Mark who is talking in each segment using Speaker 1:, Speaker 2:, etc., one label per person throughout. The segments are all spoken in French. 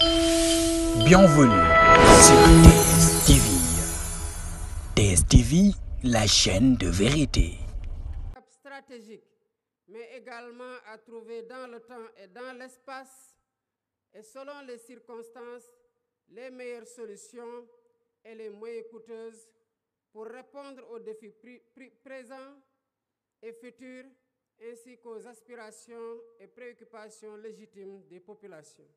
Speaker 1: Bienvenue sur TSTV. TSTV, la chaîne de vérité.
Speaker 2: Stratégique, mais également à trouver dans le temps et dans l'espace, et selon les circonstances, les meilleures solutions et les moins coûteuses pour répondre aux défis présents et futurs, ainsi qu'aux aspirations et préoccupations légitimes des populations.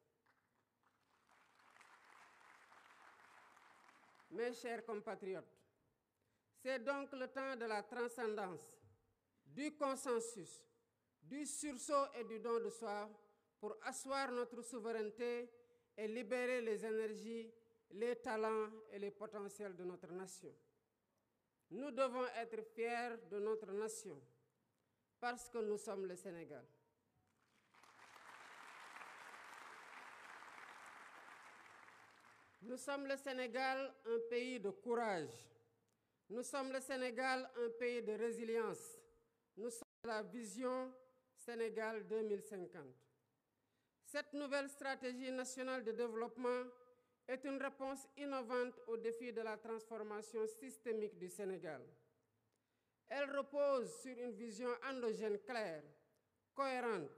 Speaker 2: Mes chers compatriotes, c'est donc le temps de la transcendance, du consensus, du sursaut et du don de soi pour asseoir notre souveraineté et libérer les énergies, les talents et les potentiels de notre nation. Nous devons être fiers de notre nation parce que nous sommes le Sénégal. Nous sommes le Sénégal, un pays de courage. Nous sommes le Sénégal, un pays de résilience. Nous sommes la vision Sénégal 2050. Cette nouvelle stratégie nationale de développement est une réponse innovante aux défis de la transformation systémique du Sénégal. Elle repose sur une vision endogène claire, cohérente,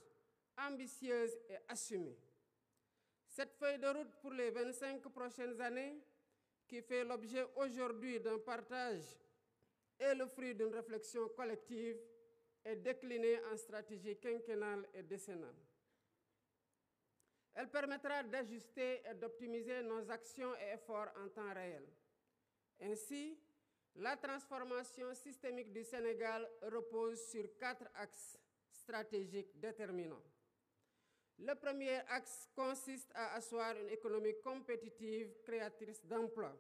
Speaker 2: ambitieuse et assumée. Cette feuille de route pour les 25 prochaines années, qui fait l'objet aujourd'hui d'un partage et le fruit d'une réflexion collective, est déclinée en stratégie quinquennale et décennale. Elle permettra d'ajuster et d'optimiser nos actions et efforts en temps réel. Ainsi, la transformation systémique du Sénégal repose sur 4 axes stratégiques déterminants. Le premier axe consiste à asseoir une économie compétitive, créatrice d'emplois.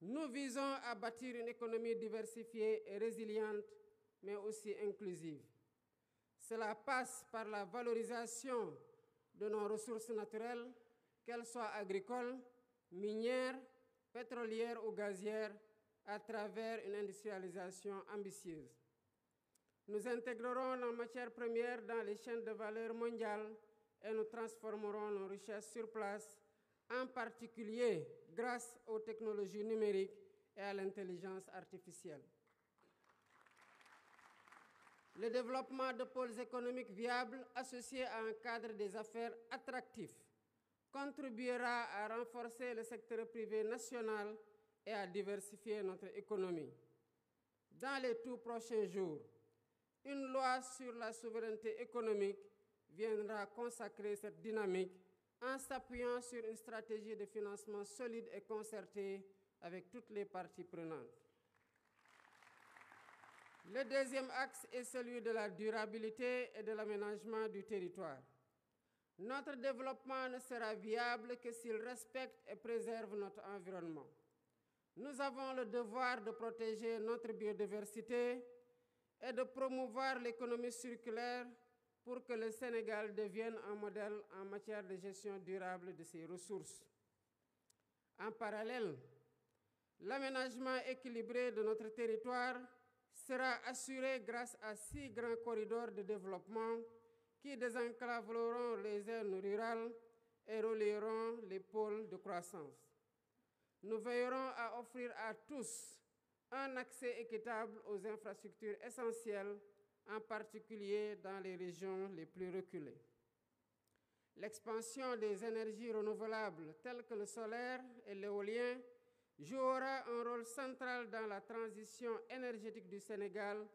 Speaker 2: Nous visons à bâtir une économie diversifiée et résiliente, mais aussi inclusive. Cela passe par la valorisation de nos ressources naturelles, qu'elles soient agricoles, minières, pétrolières ou gazières, à travers une industrialisation ambitieuse. Nous intégrerons nos matières premières dans les chaînes de valeur mondiales et nous transformerons nos richesses sur place, en particulier grâce aux technologies numériques et à l'intelligence artificielle. Le développement de pôles économiques viables associés à un cadre des affaires attractif contribuera à renforcer le secteur privé national et à diversifier notre économie. Dans les tout prochains jours, une loi sur la souveraineté économique viendra consacrer cette dynamique en s'appuyant sur une stratégie de financement solide et concertée avec toutes les parties prenantes. Le deuxième axe est celui de la durabilité et de l'aménagement du territoire. Notre développement ne sera viable que s'il respecte et préserve notre environnement. Nous avons le devoir de protéger notre biodiversité et de promouvoir l'économie circulaire pour que le Sénégal devienne un modèle en matière de gestion durable de ses ressources. En parallèle, l'aménagement équilibré de notre territoire sera assuré grâce à 6 grands corridors de développement qui désenclaveront les zones rurales et relieront les pôles de croissance. Nous veillerons à offrir à tous un accès équitable aux infrastructures essentielles, en particulier dans les régions les plus reculées. L'expansion des énergies renouvelables telles que le solaire et l'éolien jouera un rôle central dans la transition énergétique du Sénégal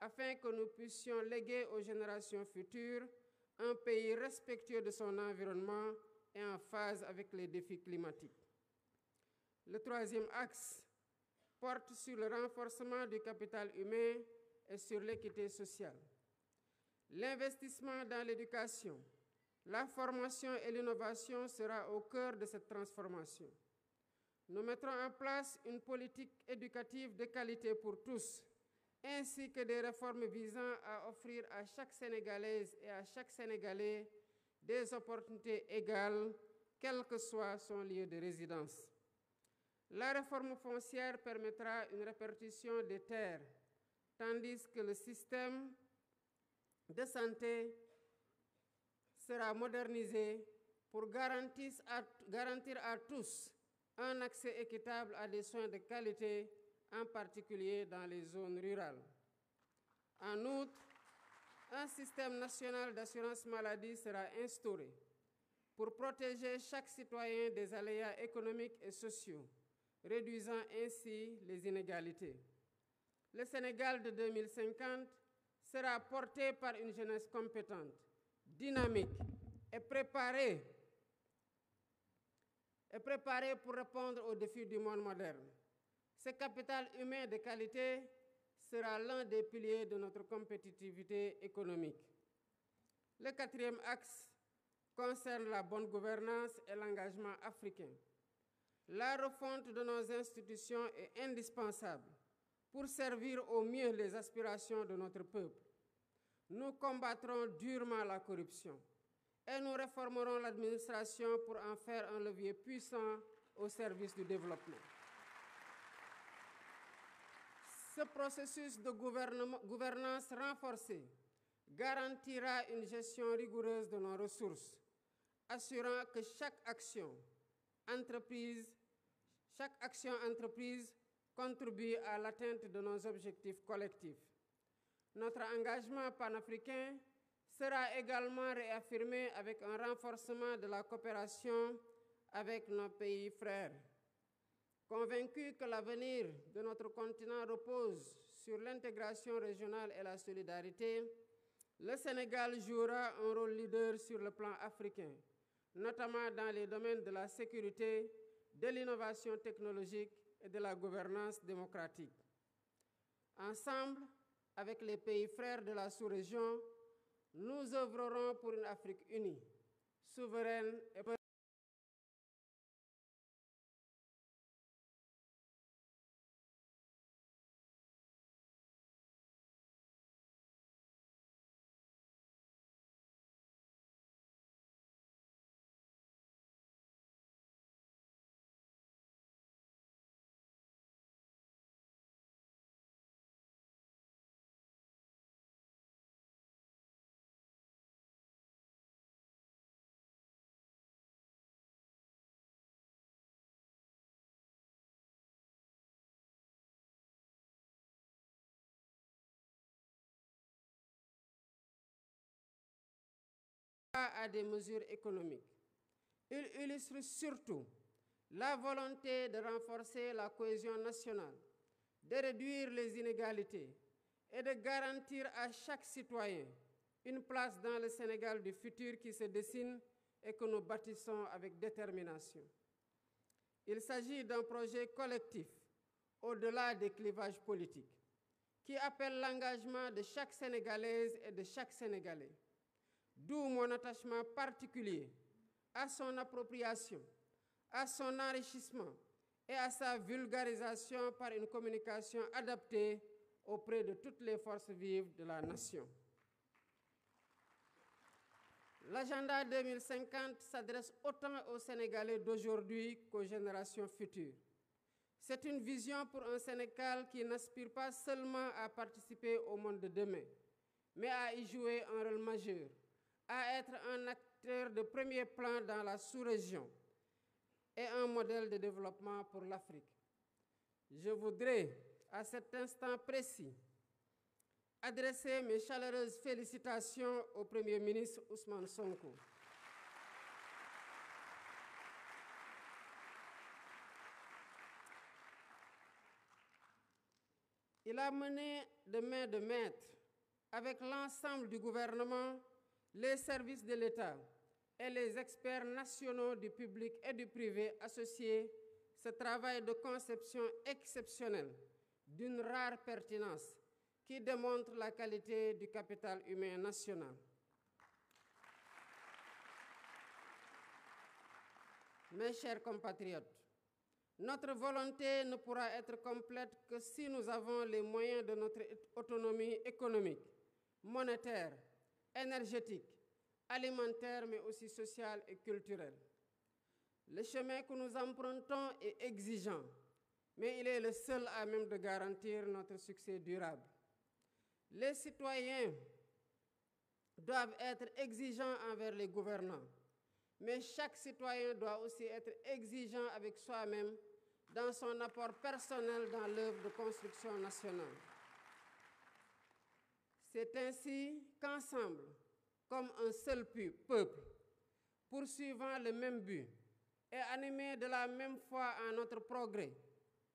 Speaker 2: afin que nous puissions léguer aux générations futures un pays respectueux de son environnement et en phase avec les défis climatiques. Le troisième axe porte sur le renforcement du capital humain et sur l'équité sociale. L'investissement dans l'éducation, la formation et l'innovation sera au cœur de cette transformation. Nous mettrons en place une politique éducative de qualité pour tous, ainsi que des réformes visant à offrir à chaque Sénégalaise et à chaque Sénégalais des opportunités égales, quel que soit son lieu de résidence. La réforme foncière permettra une répartition des terres, tandis que le système de santé sera modernisé pour garantir à tous un accès équitable à des soins de qualité, en particulier dans les zones rurales. En outre, un système national d'assurance maladie sera instauré pour protéger chaque citoyen des aléas économiques et sociaux, réduisant ainsi les inégalités. Le Sénégal de 2050 sera porté par une jeunesse compétente, dynamique et préparée pour répondre aux défis du monde moderne. Ce capital humain de qualité sera l'un des piliers de notre compétitivité économique. Le quatrième axe concerne la bonne gouvernance et l'engagement africain. La refonte de nos institutions est indispensable pour servir au mieux les aspirations de notre peuple. Nous combattrons durement la corruption et nous réformerons l'administration pour en faire un levier puissant au service du développement. Ce processus de gouvernance renforcée garantira une gestion rigoureuse de nos ressources, assurant que chaque action entreprise contribue à l'atteinte de nos objectifs collectifs. Notre engagement panafricain sera également réaffirmé avec un renforcement de la coopération avec nos pays frères. Convaincus que l'avenir de notre continent repose sur l'intégration régionale et la solidarité, le Sénégal jouera un rôle leader sur le plan africain, notamment dans les domaines de la sécurité, de l'innovation technologique et de la gouvernance démocratique. Ensemble, avec les pays frères de la sous-région, nous œuvrerons pour une Afrique unie, souveraine et à des mesures économiques. Il illustre surtout la volonté de renforcer la cohésion nationale, de réduire les inégalités et de garantir à chaque citoyen une place dans le Sénégal du futur qui se dessine et que nous bâtissons avec détermination. Il s'agit d'un projet collectif, au-delà des clivages politiques, qui appelle l'engagement de chaque Sénégalaise et de chaque Sénégalais. D'où mon attachement particulier à son appropriation, à son enrichissement et à sa vulgarisation par une communication adaptée auprès de toutes les forces vives de la nation. L'agenda 2050 s'adresse autant aux Sénégalais d'aujourd'hui qu'aux générations futures. C'est une vision pour un Sénégal qui n'aspire pas seulement à participer au monde de demain, mais à y jouer un rôle majeur, à être un acteur de premier plan dans la sous-région et un modèle de développement pour l'Afrique. Je voudrais, à cet instant précis, adresser mes chaleureuses félicitations au Premier ministre Ousmane Sonko. Il a mené de main de maître avec l'ensemble du gouvernement, les services de l'État et les experts nationaux du public et du privé associés ce travail de conception exceptionnel d'une rare pertinence qui démontre la qualité du capital humain national. Mes chers compatriotes, notre volonté ne pourra être complète que si nous avons les moyens de notre autonomie économique, monétaire, énergétique, alimentaire, mais aussi sociale et culturelle. Le chemin que nous empruntons est exigeant, mais il est le seul à même de garantir notre succès durable. Les citoyens doivent être exigeants envers les gouvernants, mais chaque citoyen doit aussi être exigeant avec soi-même dans son apport personnel dans l'œuvre de construction nationale. C'est ainsi qu'ensemble, comme un seul peuple, poursuivant le même but et animés de la même foi en notre progrès,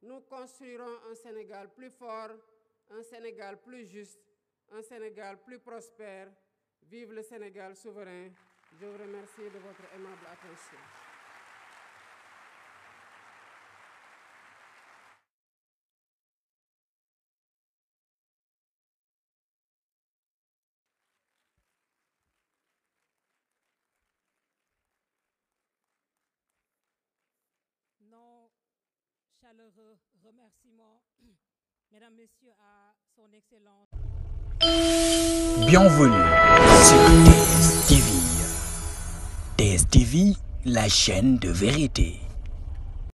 Speaker 2: nous construirons un Sénégal plus fort, un Sénégal plus juste, un Sénégal plus prospère. Vive le Sénégal souverain. Je vous remercie de votre aimable attention.
Speaker 3: Nos chaleureux remerciements, Mesdames, Messieurs, à son Excellence.
Speaker 1: Bienvenue sur TSTV. TSTV, la chaîne de vérité.